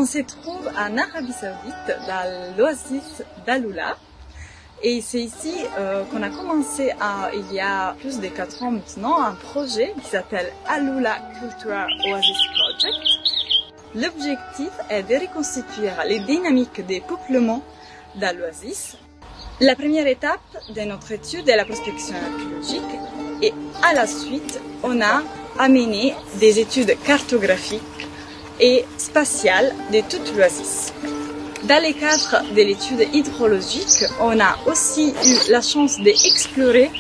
se trouve en Arabie Saoudite, dans l'oasis d'Alula. Et c'est ici qu'on a commencé il y a plus de 4 ans maintenant, un projet qui s'appelle Alula Cultural Oasis Project. L'objectif est de reconstituer les dynamiques des peuplements dans l'oasis. La première étape de notre étude est la prospection archéologique et à la suite, on a amené des études cartographiques et spatiales de toute l'oasis. Dans le cadre de l'étude hydrologique, on a aussi eu la chance d'explorer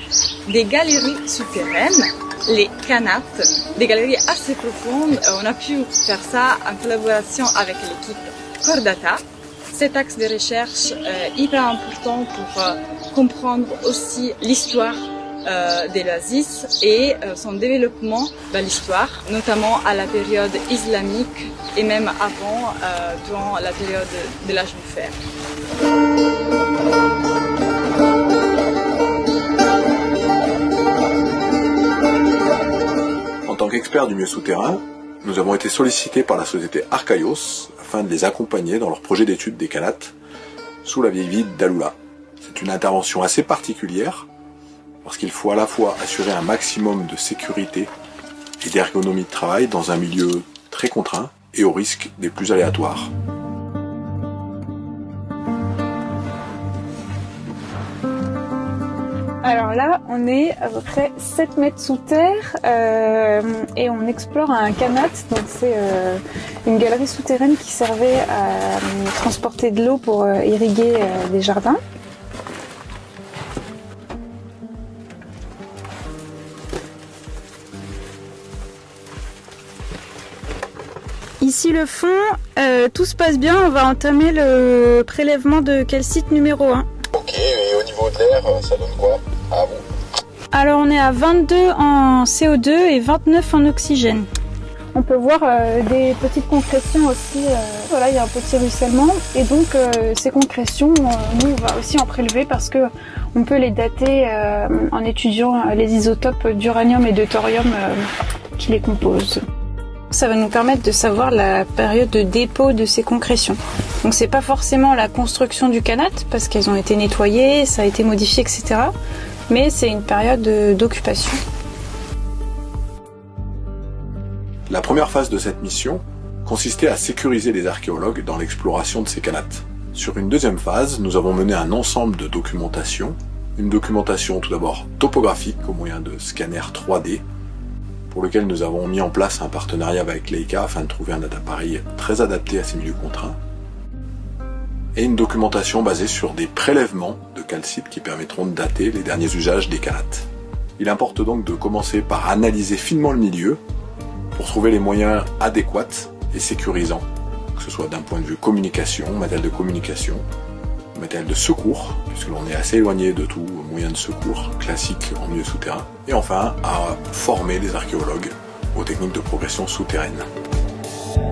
des galeries souterraines, les Qanats, des galeries assez profondes. On a pu faire ça en collaboration avec l'équipe Cordata. Cet axe de recherche est hyper important pour comprendre aussi l'histoire de l'oasis et son développement dans l'histoire, notamment à la période islamique et même avant, durant la période de l'âge du fer. En tant qu'experts du milieu souterrain, nous avons été sollicités par la société Archaios afin de les accompagner dans leur projet d'étude des Qanats sous la vieille ville d'Alula. C'est une intervention assez particulière parce qu'il faut à la fois assurer un maximum de sécurité et d'ergonomie de travail dans un milieu très contraint et au risque des plus aléatoires. Alors là, on est à peu près 7 mètres sous terre et on explore un Qanat. Donc c'est une galerie souterraine qui servait à transporter de l'eau pour irriguer des jardins. Ici le fond, tout se passe bien, on va entamer le prélèvement de calcite numéro 1. Ok, et au niveau de l'air, ça donne quoi? Ah bon. Alors on est à 22 en CO2 et 29 en oxygène. On peut voir des petites concrétions aussi, voilà, il y a un petit ruissellement et donc ces concrétions, nous on va aussi en prélever parce que on peut les dater en étudiant les isotopes d'uranium et de thorium qui les composent. Ça va nous permettre de savoir la période de dépôt de ces concrétions. Donc c'est pas forcément la construction du Qanat parce qu'elles ont été nettoyées, ça a été modifié, etc. Mais c'est une période d'occupation. La première phase de cette mission consistait à sécuriser les archéologues dans l'exploration de ces Qanats. Sur une deuxième phase, nous avons mené un ensemble de documentation. Une documentation tout d'abord topographique au moyen de scanners 3D, pour lequel nous avons mis en place un partenariat avec Leica afin de trouver un appareil très adapté à ces milieux contraints. Et une documentation basée sur des prélèvements de calcite qui permettront de dater les derniers usages des Qanats. Il importe donc de commencer par analyser finement le milieu pour trouver les moyens adéquats et sécurisants, que ce soit d'un point de vue communication, matériel de communication, matériel de secours, puisque l'on est assez éloigné de tout moyen de secours classique en milieu souterrain, et enfin à former les archéologues aux techniques de progression souterraine.